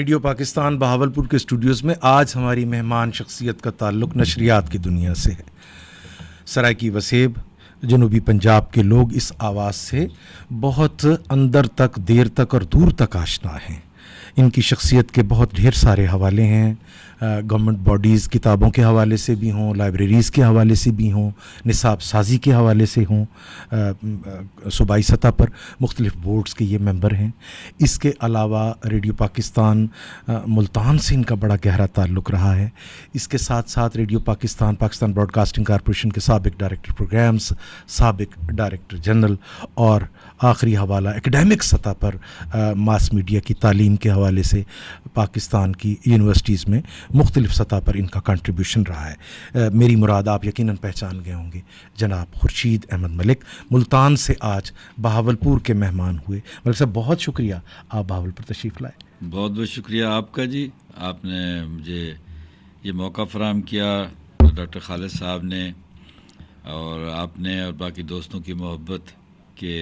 Radio Pakistan Bahawalpur کے studios میں آج ہماری مہمان شخصیت کا تعلق نشریات کی دنیا سے ہے. سرائیکی وسیب جنوبی پنجاب کے لوگ اس آواز سے بہت اندر تک، دیر تک اور دور تک آشنا ہیں. ان کی شخصیت کے بہت ڈھیر سارے حوالے ہیں، گورنمنٹ باڈیز کتابوں کے حوالے سے بھی ہوں، لائبریریز کے حوالے سے بھی ہوں، نصاب سازی کے حوالے سے ہوں، صوبائی سطح پر مختلف بورڈز کے یہ ممبر ہیں. اس کے علاوہ ریڈیو پاکستان ملتان سے ان کا بڑا گہرا تعلق رہا ہے. اس کے ساتھ ساتھ radio Pakistan broadcasting corporation کے سابق ڈائریکٹر پروگرامز، سابق ڈائریکٹر جنرل، اور آخری حوالہ ایکڈیمک سطح پر ماس میڈیا کی تعلیم کے حوالے سے پاکستان کی یونیورسٹیز میں مختلف سطح پر ان کا کنٹریبیوشن رہا ہے. میری مراد آپ یقیناً پہچان گئے ہوں گے، جناب خورشید احمد ملک ملتان سے آج بہاولپور کے مہمان ہوئے. ملک صاحب بہت شکریہ، آپ بہاولپور تشریف لائے. بہت بہت شکریہ آپ کا جی. آپ نے مجھے یہ موقع فراہم کیا، ڈاکٹر خالد صاحب نے اور آپ نے اور باقی دوستوں کی محبت کہ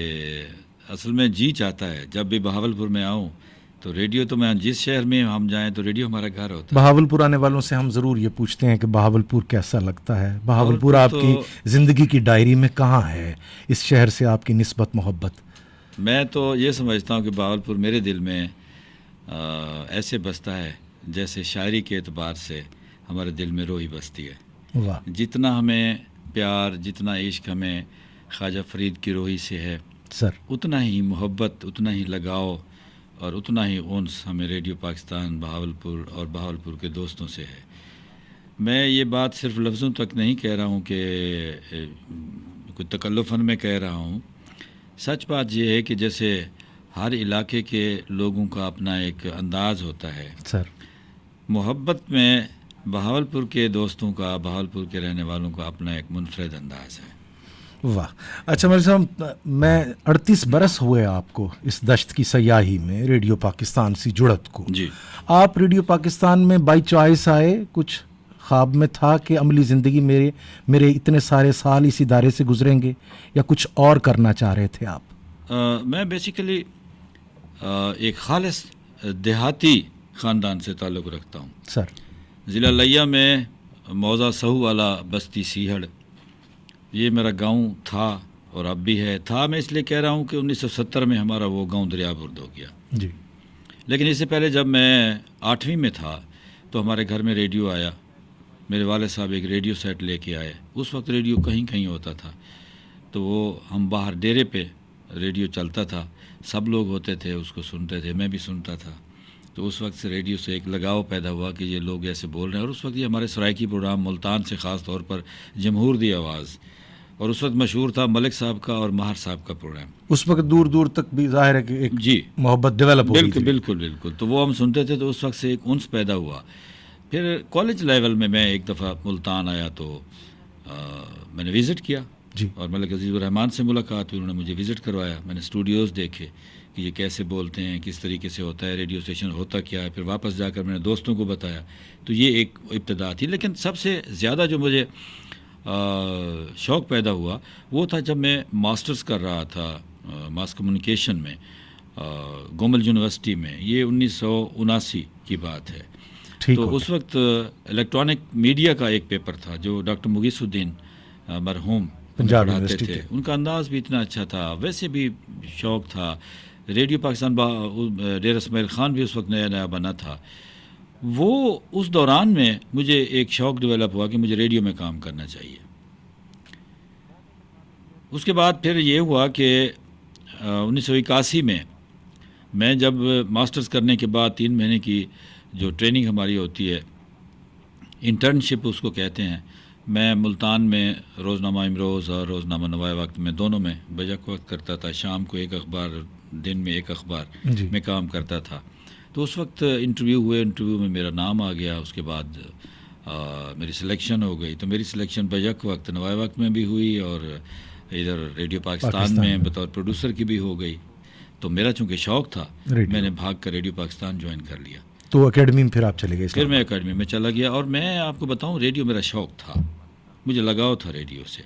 اصل میں جی چاہتا ہے جب بھی بہاولپور میں آؤں تو ریڈیو، تو میں جس شہر میں ہم جائیں تو ریڈیو ہمارا گھر ہوتا ہے. بہاولپور آنے والوں سے ہم ضرور یہ پوچھتے ہیں کہ بہاولپور کیسا لگتا ہے. بہاولپور آپ کی زندگی کی ڈائری میں کہاں ہے؟ اس شہر سے آپ کی نسبت، محبت؟ میں تو یہ سمجھتا ہوں کہ بہاولپور میرے دل میں ایسے بستا ہے جیسے شاعری کے اعتبار سے ہمارے دل میں روحی بستی ہے. واہ. جتنا ہمیں پیار، جتنا عشق ہمیں خواجہ فرید کی روحی سے ہے سر، اتنا ہی محبت، اتنا ہی لگاؤ اور اتنا ہی انس ہمیں ریڈیو پاکستان بہاولپور اور بہاولپور کے دوستوں سے ہے. میں یہ بات صرف لفظوں تک نہیں کہہ رہا ہوں کہ کوئی تکلفاً میں کہہ رہا ہوں. سچ بات یہ ہے کہ جیسے ہر علاقے کے لوگوں کا اپنا ایک انداز ہوتا ہے، سر، محبت میں بہاولپور کے دوستوں کا، بہاولپور کے رہنے والوں کا اپنا ایک منفرد انداز ہے. واہ. اچھا ملک صاحب، میں 38 برس ہوئے آپ کو اس دشت کی سیاحی میں، ریڈیو پاکستان سے جڑت کو. جی. آپ ریڈیو پاکستان میں بائی چوائس آئے؟ کچھ خواب میں تھا کہ عملی زندگی میرے اتنے سارے سال اس ادارے سے گزریں گے، یا کچھ اور کرنا چاہ رہے تھے آپ؟ میں بیسیکلی ایک خالص دیہاتی خاندان سے تعلق رکھتا ہوں. سر، ضلع لیا میں موضع سہو والا بستی سیہڑ، یہ میرا گاؤں تھا اور اب بھی ہے. تھا میں اس لیے کہہ رہا ہوں کہ 1970 میں ہمارا وہ گاؤں دریا برد ہو گیا. جی. لیکن اس سے پہلے جب میں 8ویں میں تھا تو ہمارے گھر میں ریڈیو آیا. میرے والد صاحب ایک ریڈیو سیٹ لے کے آئے. اس وقت ریڈیو کہیں کہیں ہوتا تھا، تو وہ ہم باہر ڈیرے پہ ریڈیو چلتا تھا، سب لوگ ہوتے تھے، اس کو سنتے تھے، میں بھی سنتا تھا. تو اس وقت سے ریڈیو سے ایک لگاؤ پیدا ہوا کہ یہ لوگ ایسے بول رہے ہیں. اور اس وقت یہ ہمارے سرائیکی پروگرام ملتان سے خاص طور پر جمہور دی آواز، اور اس وقت مشہور تھا ملک صاحب کا اور ماہر صاحب کا پروگرام. اس وقت دور دور تک بھی ظاہر ہے کہ ایک جی محبت ڈیولپ ہو بالکل بالکل بالکل. تو وہ ہم سنتے تھے، تو اس وقت سے ایک انس پیدا ہوا. پھر کالج لیول میں ایک دفعہ ملتان آیا تو میں نے وزٹ کیا. جی. اور ملک عزیز الرحمان سے ملاقات ہوئی، انہوں نے مجھے وزٹ کروایا. میں نے اسٹوڈیوز دیکھے کہ یہ کیسے بولتے ہیں، کس طریقے سے ہوتا ہے، ریڈیو اسٹیشن ہوتا کیا ہے. پھر واپس جا کر میں نے دوستوں کو بتایا. تو یہ ایک ابتدا تھی. لیکن سب سے زیادہ جو مجھے شوق پیدا ہوا وہ تھا جب میں ماسٹرز کر رہا تھا ماس کمیونیکیشن میں گومل یونیورسٹی میں. یہ 1979 کی بات ہے. تو اس وقت الیکٹرانک میڈیا کا ایک پیپر تھا جو ڈاکٹر مغیث الدین مرحوم پڑھاتے تھے. ان کا انداز بھی اتنا اچھا تھا، ویسے بھی شوق تھا. ریڈیو پاکستان ڈیر اسماعیل خان بھی اس وقت نیا نیا بنا تھا. وہ اس دوران میں مجھے ایک شوق ڈیولپ ہوا کہ مجھے ریڈیو میں کام کرنا چاہیے. اس کے بعد پھر یہ ہوا کہ 1981 میں جب ماسٹرز کرنے کے بعد 3 مہینے کی جو ٹریننگ ہماری ہوتی ہے، انٹرنشپ اس کو کہتے ہیں، میں ملتان میں روزنامہ امروز اور روزنامہ نوائے وقت میں دونوں میں بیک وقت کرتا تھا. شام کو ایک اخبار، دن میں ایک اخبار میں کام کرتا تھا. تو اس وقت انٹرویو میں میرا نام آ گیا. اس کے بعد میری سلیکشن ہو گئی. تو میری سلیکشن بیک وقت نوائے وقت میں بھی ہوئی اور ادھر ریڈیو پاکستان میں بطور پروڈیوسر کی بھی ہو گئی. تو میرا چونکہ شوق تھا، میں نے بھاگ کر ریڈیو پاکستان جوائن کر لیا. تو اکیڈمی میں پھر آپ چلے گئے؟ پھر میں اکیڈمی میں چلا گیا. اور میں آپ کو بتاؤں، ریڈیو میرا شوق تھا، مجھے لگاؤ تھا ریڈیو سے.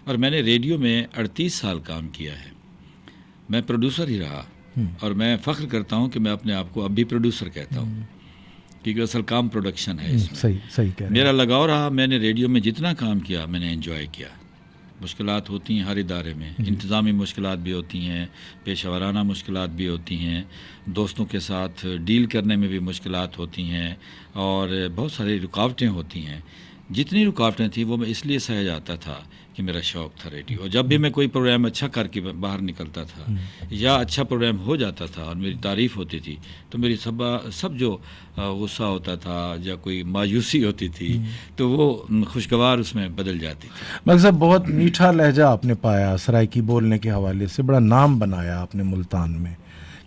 اور میں نے ریڈیو میں 38 سال کام کیا ہے. میں پروڈیوسر ہی رہا، اور میں فخر کرتا ہوں کہ میں اپنے آپ کو اب بھی پروڈیوسر کہتا ہوں. کیونکہ اصل کام پروڈکشن ہے اس میں. صحیح صحیح کہہ رہے ہیں. میرا لگاؤ رہا. میں نے ریڈیو میں جتنا کام کیا میں نے انجوائے کیا. مشکلات ہوتی ہیں ہر ادارے میں, انتظامی مشکلات بھی ہوتی ہیں, پیشہ ورانہ مشکلات بھی ہوتی ہیں, دوستوں کے ساتھ ڈیل کرنے میں بھی مشکلات ہوتی ہیں, اور بہت ساری رکاوٹیں ہوتی ہیں. جتنی رکاوٹیں تھیں وہ میں اس لیے سہ جاتا تھا کہ میرا شوق تھا ریڈیو. جب بھی میں کوئی پروگرام اچھا کر کے باہر نکلتا تھا یا اچھا پروگرام ہو جاتا تھا اور میری تعریف ہوتی تھی تو میری سب جو غصہ ہوتا تھا یا کوئی مایوسی ہوتی تھی تو وہ خوشگوار اس میں بدل جاتی تھی. ملک صاحب بہت میٹھا لہجہ آپ نے پایا, سرائیکی بولنے کے حوالے سے بڑا نام بنایا آپ نے ملتان میں.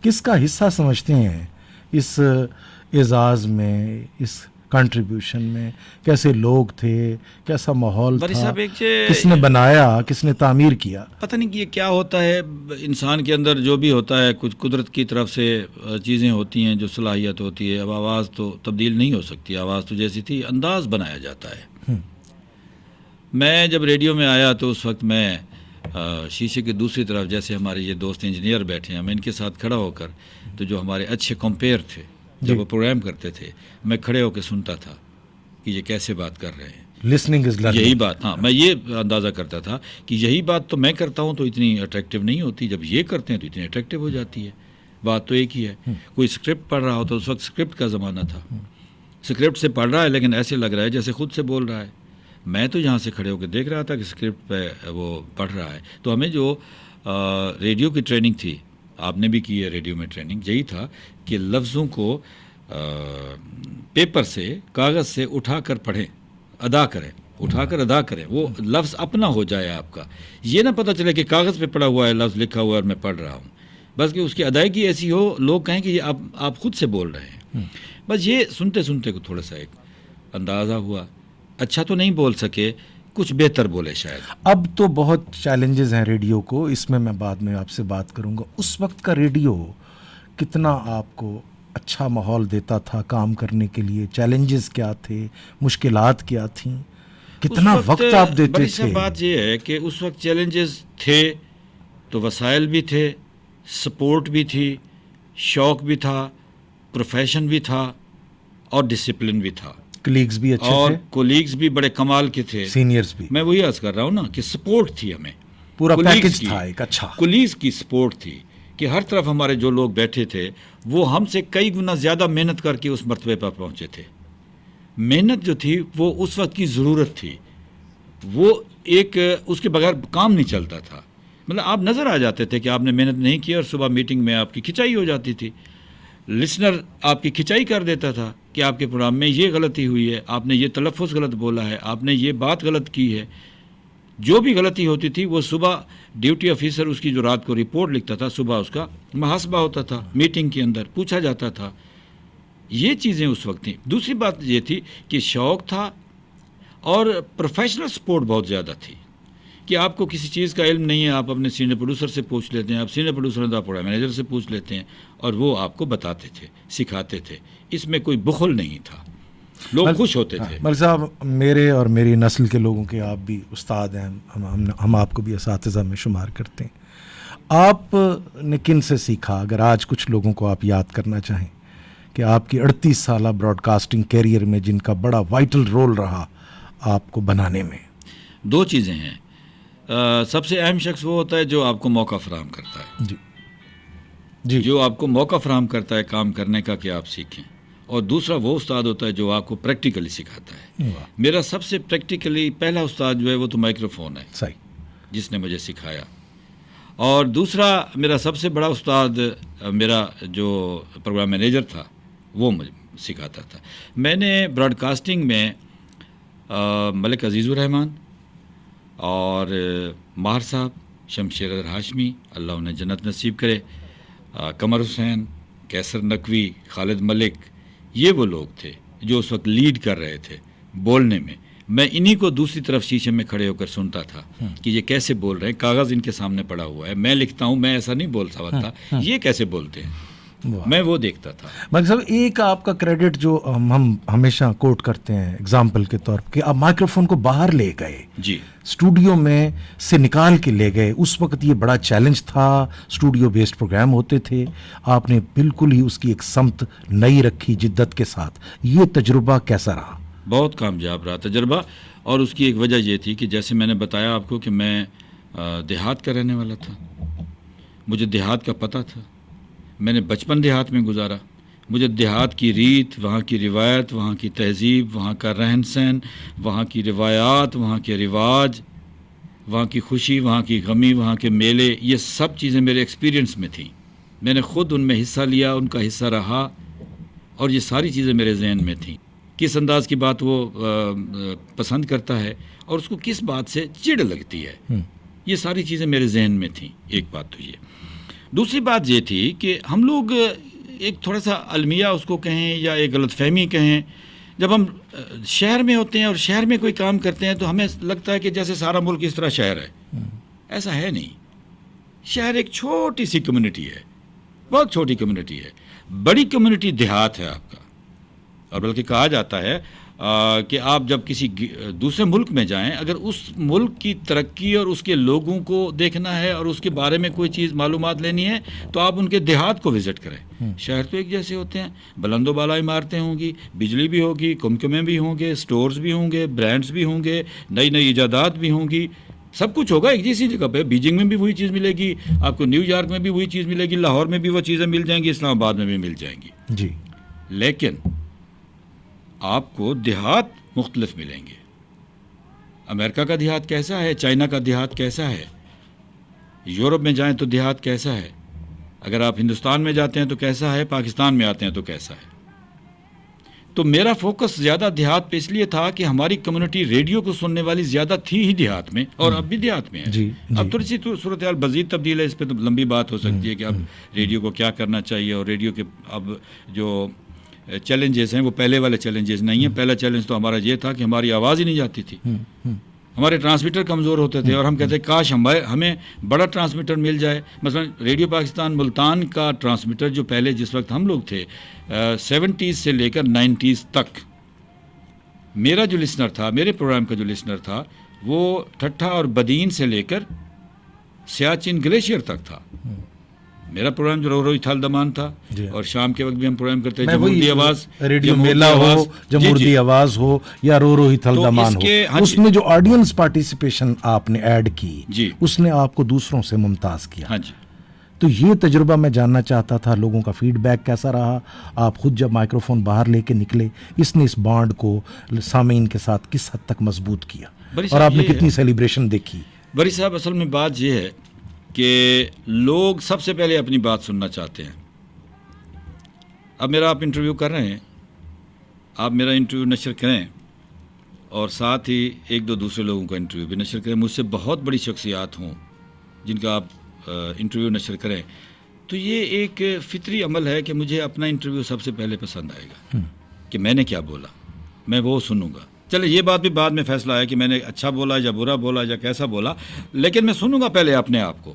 کس کا حصہ سمجھتے ہیں اس اعزاز میں, اس کنٹریبیوشن میں؟ کیسے لوگ تھے, کیسا ماحول تھا, کس نے بنایا, کس نے تعمیر کیا؟ پتہ نہیں کہ یہ کیا ہوتا ہے انسان کے اندر جو بھی ہوتا ہے, کچھ قدرت کی طرف سے چیزیں ہوتی ہیں جو صلاحیت ہوتی ہے. اب آواز تو تبدیل نہیں ہو سکتی, آواز تو جیسی تھی, انداز بنایا جاتا ہے. میں جب ریڈیو میں آیا تو اس وقت میں شیشے کی دوسری طرف, جیسے ہمارے یہ دوست انجینئر بیٹھے ہیں, میں ان کے ساتھ کھڑا ہو کر تو جو ہمارے اچھے کمپیئر تھے جب وہ پروگرام کرتے تھے میں کھڑے ہو کے سنتا تھا کہ یہ کیسے بات کر رہے ہیں. Listening is learning. یہی بات, ہاں میں یہ اندازہ کرتا تھا کہ یہی بات تو میں کرتا ہوں تو اتنی اٹریکٹیو نہیں ہوتی, جب یہ کرتے ہیں تو اتنی اٹریکٹیو ہو جاتی ہے. بات تو ایک ہی ہے. کوئی اسکرپٹ پڑھ رہا ہو تو اس وقت اسکرپٹ کا زمانہ تھا, اسکرپٹ سے پڑھ رہا ہے لیکن ایسے لگ رہا ہے جیسے خود سے بول رہا ہے. میں تو یہاں سے کھڑے ہو کے دیکھ رہا تھا کہ اسکرپٹ پہ وہ پڑھ رہا ہے. تو ہمیں جو ریڈیو کی ٹریننگ تھی, آپ نے بھی کی ہے ریڈیو میں ٹریننگ, یہی تھا کہ لفظوں کو پیپر سے, کاغذ سے اٹھا کر پڑھیں, ادا کریں, اٹھا کر ادا کریں, وہ لفظ اپنا ہو جائے آپ کا. یہ نہ پتہ چلے کہ کاغذ پہ پڑا ہوا ہے, لفظ لکھا ہوا ہے اور میں پڑھ رہا ہوں, بس کہ اس کی ادائیگی ایسی ہو, لوگ کہیں کہ یہ آپ خود سے بول رہے ہیں. بس یہ سنتے سنتے کو تھوڑا سا ایک اندازہ ہوا. اچھا تو نہیں بول سکے, کچھ بہتر بولے شاید. اب تو بہت چیلنجز ہیں ریڈیو کو, اس میں بعد میں آپ سے بات کروں گا. اس وقت کا ریڈیو کتنا آپ کو اچھا ماحول دیتا تھا کام کرنے کے لیے؟ چیلنجز کیا تھے, مشکلات کیا تھیں, کتنا وقت آپ دیتے بڑی تھے؟ بات یہ ہے کہ اس وقت چیلنجز تھے تو وسائل بھی تھے, سپورٹ بھی تھی, شوق بھی تھا, پروفیشن بھی تھا اور ڈسپلن بھی تھا. کلیگز بھی اچھے اور تھے, کولیگز بھی بڑے کمال کے تھے, سینئرز بھی. میں وہی عرض کر رہا ہوں نا کہ سپورٹ تھی, ہمیں پورا کولیگز پیکج کی, تھا ایک اچھا. کولیگز کی سپورٹ تھی کہ ہر طرف ہمارے جو لوگ بیٹھے تھے وہ ہم سے کئی گنا زیادہ محنت کر کے اس مرتبے پر پہنچے تھے. محنت جو تھی وہ اس وقت کی ضرورت تھی, وہ ایک اس کے بغیر کام نہیں چلتا تھا. مطلب آپ نظر آ جاتے تھے کہ آپ نے محنت نہیں کی اور صبح میٹنگ میں آپ کی کھچائی ہو جاتی تھی. لسنر آپ کی کھچائی کر دیتا تھا کہ آپ کے پروگرام میں یہ غلطی ہوئی ہے, آپ نے یہ تلفظ غلط بولا ہے, آپ نے یہ بات غلط کی ہے. جو بھی غلطی ہوتی تھی وہ صبح ڈیوٹی آفیسر اس کی جو رات کو رپورٹ لکھتا تھا, صبح اس کا محاسبہ ہوتا تھا, میٹنگ کے اندر پوچھا جاتا تھا. یہ چیزیں اس وقت تھیں. دوسری بات یہ تھی کہ شوق تھا اور پروفیشنل سپورٹ بہت زیادہ تھی کہ آپ کو کسی چیز کا علم نہیں ہے, آپ اپنے سینئر پروڈیوسر سے پوچھ لیتے ہیں, آپ سینئر پروڈیوسر ہیں تو آپ پروگرام مینیجر سے پوچھ لیتے ہیں اور وہ آپ کو بتاتے تھے, سکھاتے تھے. اس میں کوئی بخل نہیں تھا, لوگ خوش ہوتے تھے. ملک صاحب, میرے اور میری نسل کے لوگوں کے آپ بھی استاد ہیں, ہم آپ کو بھی اساتذہ میں شمار کرتے ہیں. آپ نے کن سے سیکھا, اگر آج کچھ لوگوں کو آپ یاد کرنا چاہیں کہ آپ کی 38 سالہ براڈ کاسٹنگ کیریئر میں جن کا بڑا وائٹل رول رہا آپ کو بنانے میں؟ دو چیزیں ہیں. سب سے اہم شخص وہ ہوتا ہے جو آپ کو موقع فراہم کرتا ہے, جی, جو آپ کو موقع فراہم کرتا ہے کام کرنے کا کہ آپ سیکھیں. اور دوسرا وہ استاد ہوتا ہے جو آپ کو پریکٹیکلی سکھاتا ہے. میرا سب سے پریکٹیکلی پہلا استاد جو ہے وہ تو مائکروفون ہے, صحیح, جس نے مجھے سکھایا. اور دوسرا میرا سب سے بڑا استاد میرا جو پروگرام مینیجر تھا وہ مجھے سکھاتا تھا. میں نے براڈ کاسٹنگ میں ملک عزیز الرحمان اور ماہر صاحب, شمشیر اظہر ہاشمی اللہ انہیں جنت نصیب کرے, قمر حسین, کیسر نقوی, خالد ملک, یہ وہ لوگ تھے جو اس وقت لیڈ کر رہے تھے بولنے میں. میں انہی کو دوسری طرف شیشے میں کھڑے ہو کر سنتا تھا کہ یہ کیسے بول رہے ہیں. کاغذ ان کے سامنے پڑا ہوا ہے, میں لکھتا ہوں, میں ایسا نہیں بول سکتا, یہ کیسے بولتے ہیں. میں وہ دیکھتا تھا. ملک صاحب ایک آپ کا کریڈٹ جو ہم ہمیشہ کوٹ کرتے ہیں ایگزامپل کے طور پر کہ آپ مائکروفون کو باہر لے گئے, جی اسٹوڈیو میں سے نکال کے لے گئے. اس وقت یہ بڑا چیلنج تھا, اسٹوڈیو بیسڈ پروگرام ہوتے تھے, آپ نے بالکل ہی اس کی ایک سمت نئی رکھی جدت کے ساتھ. یہ تجربہ کیسا رہا؟ بہت کامیاب رہا تجربہ, اور اس کی ایک وجہ یہ تھی کہ جیسے میں نے بتایا آپ کو کہ میں دیہات کا رہنے والا تھا, مجھے دیہات کا پتہ تھا, میں نے بچپن دیہات میں گزارا, مجھے دیہات کی ریت, وہاں کی روایت, وہاں کی تہذیب, وہاں کا رہن سہن, وہاں کی روایات, وہاں کے رواج, وہاں کی خوشی, وہاں کی غمی, وہاں کے میلے, یہ سب چیزیں میرے ایکسپیرینس میں تھیں. میں نے خود ان میں حصہ لیا, ان کا حصہ رہا, اور یہ ساری چیزیں میرے ذہن میں تھیں. کس انداز کی بات وہ پسند کرتا ہے اور اس کو کس بات سے چڑ لگتی ہے, یہ ساری چیزیں میرے ذہن میں تھیں. ایک بات تو یہ. دوسری بات یہ تھی کہ ہم لوگ ایک تھوڑا سا المیہ اس کو کہیں یا ایک غلط فہمی کہیں, جب ہم شہر میں ہوتے ہیں اور شہر میں کوئی کام کرتے ہیں تو ہمیں لگتا ہے کہ جیسے سارا ملک اس طرح شہر ہے. ایسا ہے نہیں. شہر ایک چھوٹی سی کمیونٹی ہے, بہت چھوٹی کمیونٹی ہے. بڑی کمیونٹی دیہات ہے آپ کا, اور بلکہ کہا جاتا ہے کہ آپ جب کسی دوسرے ملک میں جائیں, اگر اس ملک کی ترقی اور اس کے لوگوں کو دیکھنا ہے اور اس کے بارے میں کوئی چیز معلومات لینی ہے تو آپ ان کے دیہات کو وزٹ کریں. شہر تو ایک جیسے ہوتے ہیں, بلند و بالا عمارتیں ہوں گی, بجلی بھی ہوگی, کمکمیں بھی ہوں گے, سٹورز بھی ہوں گے, برانڈز بھی ہوں گے, نئی نئی ایجادات بھی ہوں گی, سب کچھ ہوگا ایک جیسی جگہ پہ. بیجنگ میں بھی وہی چیز ملے گی آپ کو, نیو یارک میں بھی وہی چیز ملے گی, لاہور میں بھی وہ چیزیں مل جائیں گی, اسلام آباد میں بھی مل جائیں گی. جی, لیکن آپ کو دیہات مختلف ملیں گے. امریکہ کا دیہات کیسا ہے, چائنا کا دیہات کیسا ہے, یورپ میں جائیں تو دیہات کیسا ہے, اگر آپ ہندوستان میں جاتے ہیں تو کیسا ہے, پاکستان میں آتے ہیں تو کیسا ہے. تو میرا فوکس زیادہ دیہات پہ اس لیے تھا کہ ہماری کمیونٹی ریڈیو کو سننے والی زیادہ تھی ہی دیہات میں, اور اب بھی دیہات میں ہے. جی, اب تھوڑی سی صورتحال مزید تبدیل ہے, اس پہ تو لمبی بات ہو سکتی ہے کہ اب ریڈیو کو کیا کرنا چاہیے, اور ریڈیو کے اب جو چیلنجز ہیں وہ پہلے والے چیلنجز نہیں ہیں. پہلا چیلنج تو ہمارا یہ تھا کہ ہماری آواز ہی نہیں جاتی تھی, ہمارے ٹرانسمیٹر کمزور ہوتے تھے, اور ہم کہتے کاش ہمیں بڑا ٹرانسمیٹر مل جائے. مثلا ریڈیو پاکستان ملتان کا ٹرانسمیٹر جو پہلے جس وقت ہم لوگ تھے 70s سے لے کر 90s تک, میرا جو لسنر تھا, میرے پروگرام کا جو لسنر تھا, وہ ٹھٹھا اور بدین سے لے کر سیاچن گلیشیئر تک تھا. میرا پروگرام جو رو روئی تھال دمان تھا, اور شام کے وقت بھی ہم پروگرام کرتے ہیں جمہوری آواز, ریڈیو میلا ہو, جمہوری آواز ہو, یا رو روئی تھال دمان ہو, اس میں جو آڈینس پارٹیسپیشن آپ نے ایڈ کی, اس نے آپ کو دوسروں سے ممتاز کیا. ہاں جی. تو یہ تجربہ میں جاننا چاہتا تھا, لوگوں کا فیڈ بیک کیسا رہا. آپ خود جب مائکروفون باہر لے کے نکلے, اس نے اس بانڈ کو سامعین کے ساتھ کس حد تک مضبوط کیا, اور آپ نے کتنی سیلیبریشن دیکھی؟ بری صاحب, اصل میں بات یہ ہے کہ لوگ سب سے پہلے اپنی بات سننا چاہتے ہیں. اب میرا آپ انٹرویو کر رہے ہیں, آپ میرا انٹرویو نشر کریں, اور ساتھ ہی ایک دو دوسرے لوگوں کا انٹرویو بھی نشر کریں. مجھ سے بہت بڑی شخصیات ہوں جن کا آپ انٹرویو نشر کریں, تو یہ ایک فطری عمل ہے کہ مجھے اپنا انٹرویو سب سے پہلے پسند آئے گا کہ میں نے کیا بولا, میں وہ سنوں گا. چلے یہ بات بھی بعد میں فیصلہ ہے کہ میں نے اچھا بولا یا برا بولا یا کیسا بولا, لیکن میں سنوں گا پہلے اپنے آپ کو.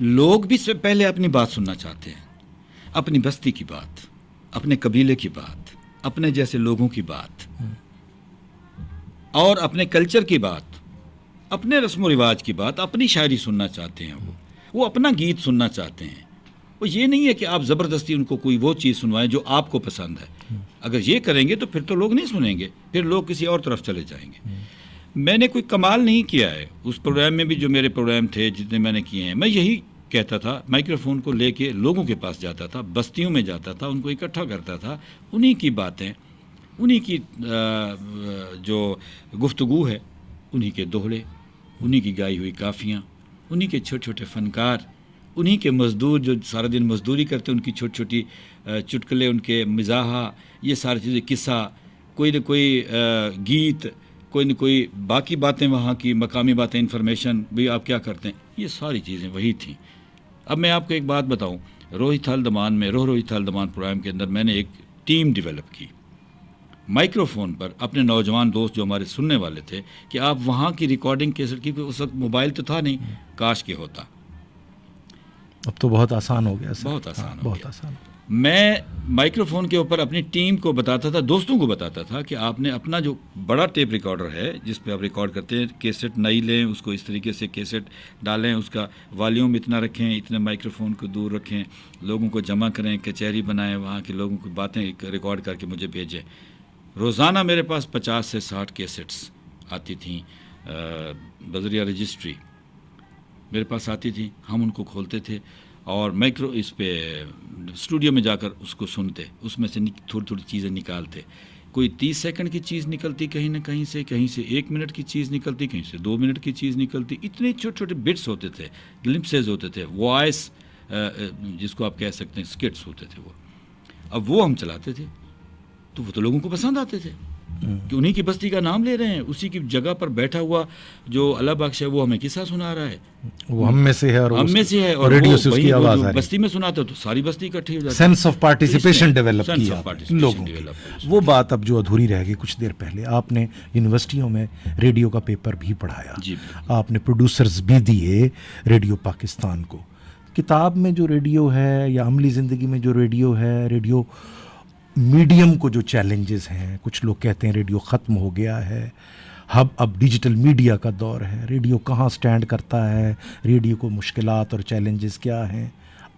لوگ بھی سے پہلے اپنی بات سننا چاہتے ہیں, اپنی بستی کی بات, اپنے قبیلے کی بات, اپنے جیسے لوگوں کی بات, اور اپنے کلچر کی بات, اپنے رسم و رواج کی بات, اپنی شاعری سننا چاہتے ہیں. وہ اپنا گیت سننا چاہتے ہیں. وہ یہ نہیں ہے کہ آپ زبردستی ان کو کوئی وہ چیز سنوائیں جو آپ کو پسند ہے. اگر یہ کریں گے تو پھر تو لوگ نہیں سنیں گے, پھر لوگ کسی اور طرف چلے جائیں گے. میں نے کوئی کمال نہیں کیا ہے اس پروگرام میں بھی, جو میرے پروگرام تھے جتنے میں نے کیے ہیں, میں یہی کہتا تھا, مائکروفون کو لے کے لوگوں کے پاس جاتا تھا, بستیوں میں جاتا تھا, ان کو اکٹھا کرتا تھا, انہی کی باتیں, انہی کی جو گفتگو ہے, انہی کے دوہڑے, انہی کی گائی ہوئی کافیاں, انہی کے چھوٹے چھوٹے فنکار, انہی کے مزدور جو سارا دن مزدوری کرتے, ان کی چھوٹی چھوٹی چٹکلے, ان کے مزاحہ, یہ ساری چیزیں, قصہ, کوئی نہ کوئی گیت, کوئی نہ کوئی باقی باتیں, وہاں کی مقامی باتیں, انفارمیشن بھی آپ کیا کرتے ہیں, یہ ساری چیزیں وہی تھیں. اب میں آپ کو ایک بات بتاؤں, روئی تھال دمان میں, روئی تھال دمان پروگرام کے اندر میں نے ایک ٹیم ڈیولپ کی مائکرو فون پر, اپنے نوجوان دوست جو ہمارے سننے والے تھے, کہ آپ وہاں کی ریکارڈنگ کیسٹ کی, اس وقت موبائل تو تھا نہیں, کاش کے ہوتا. اب تو بہت آسان ہو گیا سر. بہت آسان ہو بہت گیا. آسان. میں مائکرو فون کے اوپر اپنی ٹیم کو بتاتا تھا, دوستوں کو بتاتا تھا کہ آپ نے اپنا جو بڑا ٹیپ ریکارڈر ہے جس پہ آپ ریکارڈ کرتے ہیں, کیسٹ نئی لیں, اس کو اس طریقے سے کیسٹ ڈالیں, اس کا والیوم اتنا رکھیں, اتنے مائکرو فون کو دور رکھیں, لوگوں کو جمع کریں, کچہری بنائیں, وہاں کے لوگوں کی باتیں ریکارڈ کر کے مجھے بھیجیں. روزانہ میرے پاس 50 سے 60 کیسٹس آتی تھیں بذریعہ رجسٹری میرے پاس آتی تھی. ہم ان کو کھولتے تھے اور مائکرو اس پہ اسٹوڈیو میں جا کر اس کو سنتے, اس میں سے تھوڑی تھوڑی چیزیں نکالتے. کوئی 30 سیکنڈ کی چیز نکلتی کہیں نہ کہیں سے 1 منٹ کی چیز نکلتی, کہیں سے 2 منٹ کی چیز نکلتی. اتنے چھوٹے چھوٹے بٹس ہوتے تھے, گلمپسز ہوتے تھے, وائس جس کو آپ کہہ سکتے ہیں اسکٹس ہوتے تھے وہ. اب وہ ہم چلاتے تھے تو وہ تو لوگوں کو پسند آتے تھے کہ انہی کی بستی کا نام لے رہے ہیں, اسی کی جگہ پر بیٹھا ہوا جو اللہ بخش ہے وہ ہمیں قصہ سنا رہا ہے, وہ ہم میں سے ہے, اور ہم میں سے ہے, اور ریڈیو سے اس کی آواز آ رہی ہے. بستی میں سناتے تو ساری بستی اکٹھی ہو جاتی. Sense of participation develop Sense کیا of participation لوگوں کی. develop. وہ بات اب جو ادھوری رہ گئی کچھ دیر پہلے, آپ نے یونیورسٹیوں میں ریڈیو کا پیپر بھی پڑھایا, جی آپ نے پروڈیوسرز بھی دیے ریڈیو پاکستان کو. کتاب میں جو ریڈیو ہے یا عملی زندگی میں جو ریڈیو ہے, ریڈیو میڈیم کو جو چیلنجز ہیں, کچھ لوگ کہتے ہیں ریڈیو ختم ہو گیا ہے, اب ڈیجیٹل میڈیا کا دور ہے, ریڈیو کہاں سٹینڈ کرتا ہے, ریڈیو کو مشکلات اور چیلنجز کیا ہیں,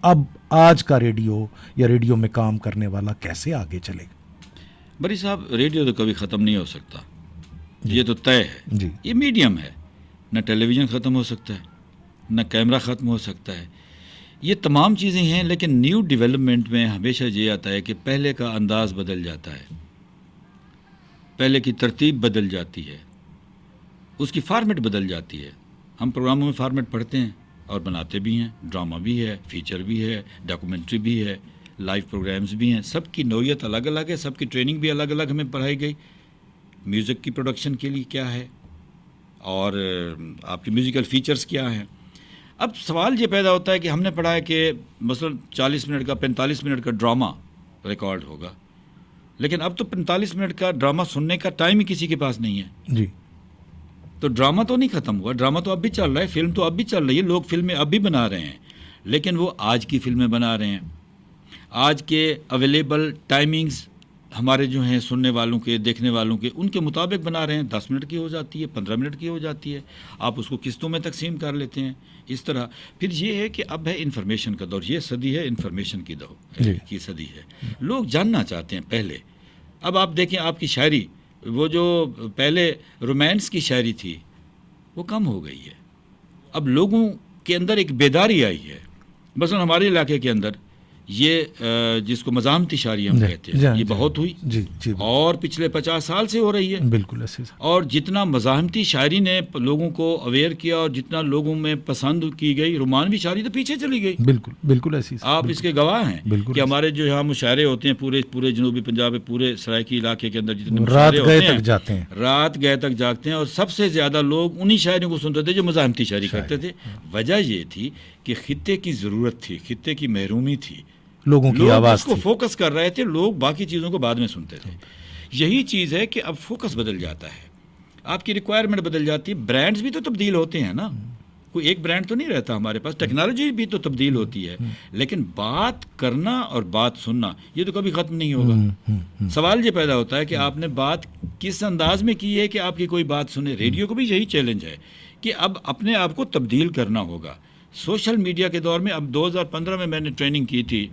اب آج کا ریڈیو یا ریڈیو میں کام کرنے والا کیسے آگے چلے گا؟ بری صاحب, ریڈیو تو کبھی ختم نہیں ہو سکتا, یہ تو طے ہے. جی, یہ میڈیم ہے, نہ ٹیلی ویژن ختم ہو سکتا ہے, نہ کیمرہ ختم ہو سکتا ہے, یہ تمام چیزیں ہیں. لیکن نیو ڈیولپمنٹ میں ہمیشہ یہ آتا ہے کہ پہلے کا انداز بدل جاتا ہے, پہلے کی ترتیب بدل جاتی ہے, اس کی فارمیٹ بدل جاتی ہے. ہم پروگراموں میں فارمیٹ پڑھتے ہیں اور بناتے بھی ہیں, ڈرامہ بھی ہے, فیچر بھی ہے, ڈاکومنٹری بھی ہے, لائیو پروگرامز بھی ہیں. سب کی نوعیت الگ الگ ہے, سب کی ٹریننگ بھی الگ الگ ہمیں پڑھائی گئی. میوزک کی پروڈکشن کے لیے کیا ہے اور آپ کے میوزیکل فیچرز کیا ہیں. اب سوال یہ پیدا ہوتا ہے کہ ہم نے پڑھا ہے کہ مثلا 40 منٹ کا 45 منٹ کا ڈرامہ ریکارڈ ہوگا, لیکن اب تو 45 منٹ کا ڈرامہ سننے کا ٹائم ہی کسی کے پاس نہیں ہے. جی, تو ڈرامہ تو نہیں ختم ہوا, ڈرامہ تو اب بھی چل رہا ہے, فلم تو اب بھی چل رہی ہے, لوگ فلمیں اب بھی بنا رہے ہیں, لیکن وہ آج کی فلمیں بنا رہے ہیں. آج کے اویلیبل ٹائمنگز ہمارے جو ہیں سننے والوں کے, دیکھنے والوں کے, ان کے مطابق بنا رہے ہیں. 10 منٹ کی ہو جاتی ہے, 15 منٹ کی ہو جاتی ہے, آپ اس کو قسطوں میں تقسیم کر لیتے ہیں. اس طرح پھر یہ ہے کہ اب ہے انفارمیشن کا دور, یہ صدی ہے انفارمیشن کی دور کی صدی ہے. لوگ جاننا چاہتے ہیں پہلے. اب آپ دیکھیں آپ کی شاعری, وہ جو پہلے رومانس کی شاعری تھی وہ کم ہو گئی ہے. اب لوگوں کے اندر ایک بیداری آئی ہے. مثلا ہمارے علاقے کے اندر یہ جس کو مزاحمتی شاعری ہم کہتے ہیں, یہ بہت ہوئی, اور پچھلے 50 سال سے ہو رہی ہے. بالکل ایسے. اور جتنا مزاحمتی شاعری نے لوگوں کو اویئر کیا اور جتنا لوگوں میں پسند کی گئی, رومانوی شاعری تو پیچھے چلی گئی. بالکل بالکل ایسی. آپ اس کے گواہ ہیں کہ ہمارے جو یہاں مشاعرے ہوتے ہیں پورے جنوبی پنجاب میں, پورے سرائکی علاقے کے اندر جتنے مشاعرے ہوتے ہیں, رات گئے تک جاگتے ہیں, اور سب سے زیادہ لوگ انہی شاعریوں کو سنتے تھے جو مزاحمتی شاعری کرتے تھے. وجہ یہ تھی کہ خطے کی ضرورت تھی, خطے کی محرومی تھی, لوگوں کی آواز کو فوکس کر رہے تھے, لوگ باقی چیزوں کو بعد میں سنتے تھے. یہی چیز ہے کہ اب فوکس بدل جاتا ہے, آپ کی ریکوائرمنٹ بدل جاتی ہے. برانڈز بھی تو تبدیل ہوتے ہیں نا, کوئی ایک برانڈ تو نہیں رہتا ہمارے پاس. ٹیکنالوجی بھی تو تبدیل ہوتی ہے, لیکن بات کرنا اور بات سننا یہ تو کبھی ختم نہیں ہوگا. سوال یہ پیدا ہوتا ہے کہ آپ نے بات کس انداز میں کی ہے کہ آپ کی کوئی بات سنے. ریڈیو کو بھی یہی چیلنج ہے کہ اب اپنے آپ کو تبدیل کرنا ہوگا. سوشل میڈیا کے دور میں, اب 2015 میں نے ٹریننگ کی تھی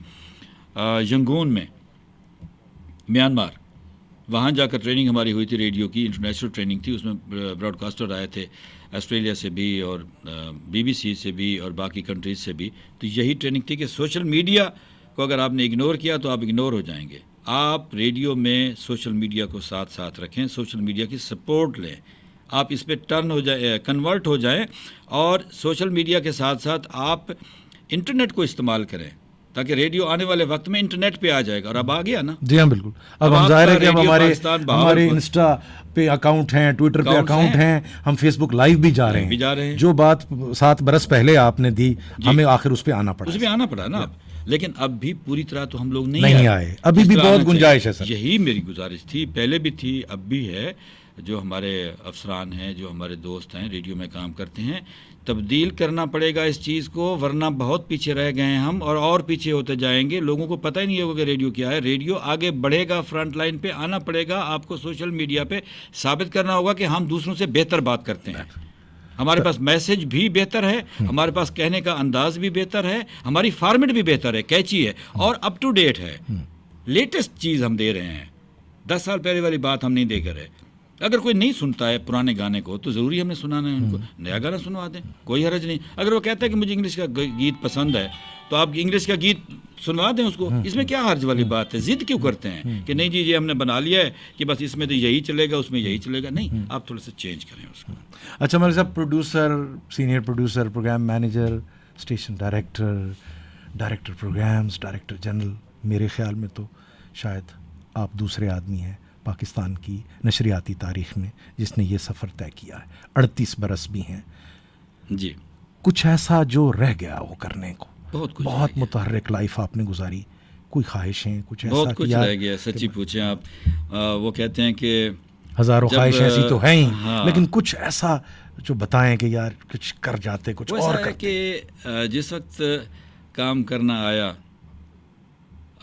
ینگون میں, میانمار. وہاں جا کر ٹریننگ ہماری ہوئی تھی ریڈیو کی, انٹرنیشنل ٹریننگ تھی. اس میں براڈ کاسٹر آئے تھے آسٹریلیا سے بھی اور BBC سے بھی اور باقی کنٹریز سے بھی. تو یہی ٹریننگ تھی کہ سوشل میڈیا کو اگر آپ نے اگنور کیا تو آپ اگنور ہو جائیں گے. آپ ریڈیو میں سوشل میڈیا کو ساتھ ساتھ رکھیں, سوشل میڈیا کی سپورٹ لیں, آپ اس پہ ٹرن ہو جائے, کنورٹ ہو جائیں, اور سوشل میڈیا کے ساتھ ساتھ آپ انٹرنیٹ کو استعمال کریں تاکہ ریڈیو آنے والے وقت میں انٹرنیٹ پہ آ جائے گا. اور اب آ گیا نا. جی ہاں بالکل. اب ہم ظاہر ہے کہ ہمارے انسٹا پہ اکاؤنٹ ہیں, ٹویٹر پہ اکاؤنٹ ہیں, ہم فیس بک لائیو بھی جا رہے ہیں. جو بات 7 برس پہلے آپ نے دی, ہمیں آخر اس پہ آنا پڑا نا. لیکن اب بھی پوری طرح تو ہم لوگ نہیں آئے, ابھی بھی بہت گنجائش ہے سر. یہی میری گزارش تھی, پہلے بھی تھی, اب بھی ہے. جو ہمارے افسران ہیں, جو ہمارے دوست ہیں ریڈیو میں کام کرتے ہیں, تبدیل کرنا پڑے گا اس چیز کو، ورنہ بہت پیچھے رہ گئے ہیں ہم، اور پیچھے ہوتے جائیں گے. لوگوں کو پتہ ہی نہیں ہوگا کہ ریڈیو کیا ہے. ریڈیو آگے بڑھے گا، فرنٹ لائن پہ آنا پڑے گا. آپ کو سوشل میڈیا پہ ثابت کرنا ہوگا کہ ہم دوسروں سے بہتر بات کرتے ہیں. ہمارے پاس میسج بھی بہتر ہے، ہمارے پاس کہنے کا انداز بھی بہتر ہے، ہماری فارمیٹ بھی بہتر ہے، کیچی ہے اور اپ ٹو ڈیٹ ہے. لیٹسٹ چیز ہم دے رہے ہیں. 10 سال پہلے والی بات ہم نہیں دے کر رہے. اگر کوئی نہیں سنتا ہے پرانے گانے کو تو ضروری ہم نے سنانا ہے ان کو. نیا گانا سنوا دیں، کوئی حرج نہیں. اگر وہ کہتا ہے کہ مجھے انگلش کا گیت پسند ہے تو آپ انگلش کا گیت سنوا دیں اس کو. اس میں کیا حرج والی بات ہے؟ ضد کیوں کرتے ہیں کہ نہیں جی یہ ہم نے بنا لیا ہے کہ بس اس میں تو یہی چلے گا، اس میں یہی چلے گا. نہیں، آپ تھوڑا سا چینج کریں اس کو. اچھا ملک صاحب، producer, senior producer, programme manager, station director, director programmes, director general, میرے خیال میں تو شاید آپ دوسرے آدمی ہیں پاکستان کی نشریاتی تاریخ میں جس نے یہ سفر طے کیا ہے. 38 برس بھی ہیں. جی، کچھ ایسا جو رہ گیا وہ کرنے کو؟ بہت کچھ بہت متحرک لائف آپ نے گزاری. کوئی خواہشیں کچھ ایسا بہت کچھ کیا؟ رہ گیا. سچی پوچھیں آپ. وہ کہتے ہیں کہ ہزاروں خواہشیں ایسی تو ہیں ہی، ہاں، لیکن کچھ ایسا جو بتائیں کہ یار کچھ کر جاتے، کچھ وہ اور ایسا ہے کرتے. کہ جس وقت کام کرنا آیا،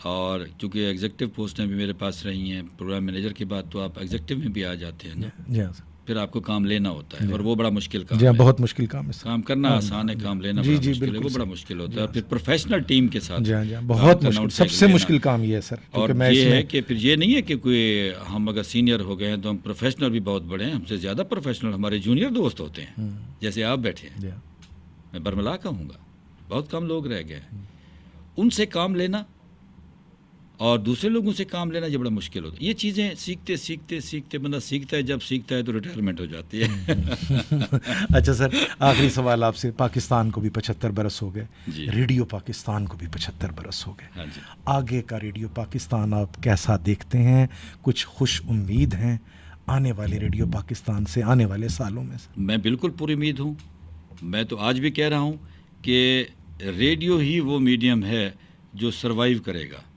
اور چونکہ ایگزیکٹو پوسٹیں بھی میرے پاس رہی ہیں پروگرام مینیجر کے بعد، تو آپ ایگزیکٹو میں بھی آ جاتے ہیں نا. جی ہاں سر. پھر آپ کو کام لینا ہوتا ہے، اور وہ بڑا مشکل کام جی ہاں، ہے. بہت مشکل کام ہے سر. کام کرنا آسان ہے، کام لینا جی بڑا جی مشکل ہے. بالکل وہ بڑا صحیح. مشکل ہوتا ہے. پھر پروفیشنل ٹیم کے ساتھ جی ہاں جی ہاں، کام بہت کرنا، مشکل. آؤٹ سائڈ سب سے لینا. مشکل کام یہ ہے سر. اور کیونکہ میں یہ اس میں ہے کہ پھر یہ نہیں ہے کہ کوئی ہم اگر سینئر ہو گئے ہیں تو ہم پروفیشنل بھی بہت بڑے ہیں. ہم سے زیادہ پروفیشنل ہمارے جونیئر دوست ہوتے ہیں، جیسے آپ بیٹھے ہیں. جی ہاں. میں برملا کا ہوں گا، بہت کم لوگ رہ گئے ہیں. ان سے کام لینا اور دوسرے لوگوں سے کام لینا یہ بڑا مشکل ہوتا ہے. یہ چیزیں سیکھتے سیکھتے سیکھتے بندہ سیکھتا ہے. جب سیکھتا ہے تو ریٹائرمنٹ ہو جاتی ہے. اچھا سر، آخری سوال آپ سے. پاکستان کو بھی 75 برس ہو گئے، جی. ریڈیو پاکستان کو بھی 75 برس ہو گئے. ہاں جی. آگے کا ریڈیو پاکستان آپ کیسا دیکھتے ہیں؟ کچھ خوش امید ہیں آنے والے ریڈیو پاکستان سے آنے والے سالوں میں؟ میں بالکل پوری امید ہوں. میں تو آج بھی کہہ رہا ہوں کہ ریڈیو ہی وہ میڈیم ہے جو سروائیو کرے گا.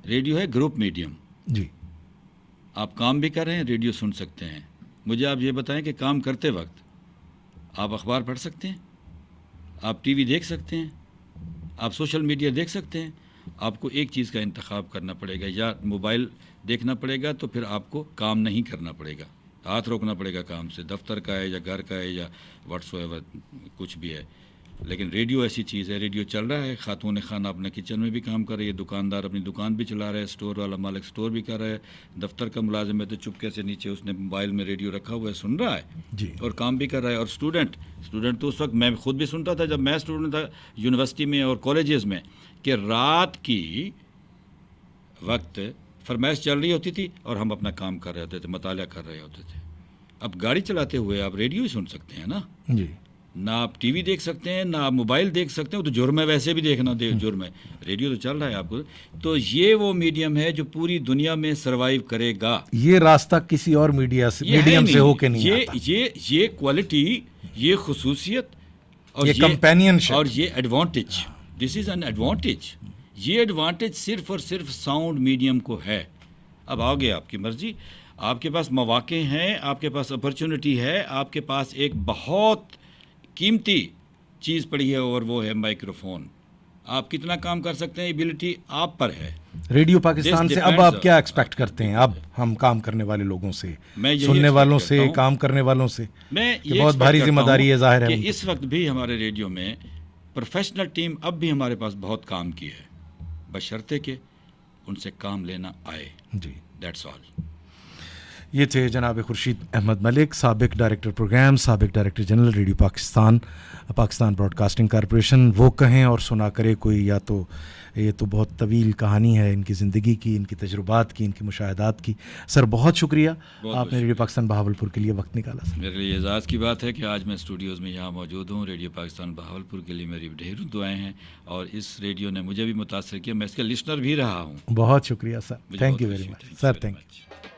ریڈیو ہے گروپ میڈیم. جی. آپ کام بھی کر رہے ہیں، ریڈیو سن سکتے ہیں. مجھے آپ یہ بتائیں کہ کام کرتے وقت آپ اخبار پڑھ سکتے ہیں، آپ ٹی وی دیکھ سکتے ہیں، آپ سوشل میڈیا دیکھ سکتے ہیں. آپ کو ایک چیز کا انتخاب کرنا پڑے گا، یا موبائل دیکھنا پڑے گا تو پھر آپ کو کام نہیں کرنا پڑے گا، ہاتھ روکنا پڑے گا کام سے، دفتر کا ہے یا گھر کا ہے یا واٹس ایور کچھ بھی ہے. لیکن ریڈیو ایسی چیز ہے، ریڈیو چل رہا ہے. خاتون خانہ اپنے کچن میں بھی کام کر رہی ہے، دکاندار اپنی دکان بھی چلا رہا ہے، اسٹور والا مالک اسٹور بھی کر رہا ہے، دفتر کا ملازم ہے تو چپکے سے نیچے اس نے موبائل میں ریڈیو رکھا ہوا ہے، سن رہا ہے جی. اور کام بھی کر رہا ہے. اور اسٹوڈنٹ تو اس وقت میں خود بھی سنتا تھا جب میں اسٹوڈنٹ تھا یونیورسٹی میں اور کالجز میں، کہ رات کی وقت فرمائش چل رہی ہوتی تھی اور ہم اپنا کام کر رہے ہوتے تھے، مطالعہ کر رہے ہوتے تھے. اب گاڑی چلاتے ہوئے آپ ریڈیو ہی سن سکتے ہیں نا. جی. نہ آپ ٹی وی دیکھ سکتے ہیں، نہ آپ موبائل دیکھ سکتے ہیں. تو جرم ہے ویسے بھی دیکھنا، جرم ہے. ریڈیو تو چل رہا ہے آپ کو. تو یہ وہ میڈیم ہے جو پوری دنیا میں سروائیو کرے گا. یہ راستہ کسی اور میڈیم سے ہو کے نہیں آتا. یہ کوالٹی، یہ خصوصیت اور یہ کمپینینشپ اور یہ advantage, this is an advantage. یہ ایڈوانٹیج صرف اور صرف ساؤنڈ میڈیم کو ہے. اب آگے آپ کی مرضی. آپ کے پاس مواقع ہیں، آپ کے پاس اپرچونٹی ہے، آپ کے پاس ایک بہت قیمتی چیز پڑی ہے اور وہ ہے مائکرو فون. آپ کتنا کام کر سکتے ہیں، ایبلٹی آپ پر ہے. ریڈیو پاکستان سے اب آپ کیا ایکسپیکٹ کرتے ہیں؟ اب ہم کام کرنے والے لوگوں سے، سننے والوں سے، کام کرنے والوں سے، میں یہ بہت بھاری ذمہ داری ہے ظاہر ہے کہ اس وقت بھی ہمارے ریڈیو میں پروفیشنل ٹیم اب بھی ہمارے پاس بہت کام کی ہے، بشرطے کہ ان سے کام لینا آئے. جی. That's all. یہ تھے جناب خورشید احمد ملک، سابق ڈائریکٹر پروگرام، سابق director general radio Pakistan broadcasting corporation. وہ کہیں اور سنا کرے کوئی، یا تو یہ تو بہت طویل کہانی ہے ان کی زندگی کی، ان کی تجربات کی، ان کی مشاہدات کی. سر بہت شکریہ، آپ نے ریڈیو پاکستان بہاولپور کے لیے وقت نکالا. سر میرے لیے اعزاز کی بات ہے کہ آج میں اسٹوڈیوز میں یہاں موجود ہوں. ریڈیو پاکستان بہاولپور کے لیے میری ڈھیروں دعائیں ہیں، اور اس ریڈیو نے مجھے بھی متاثر کیا. میں اس کا لسنر بھی رہا ہوں. بہت شکریہ sir. Thank you very much sir. Thank you.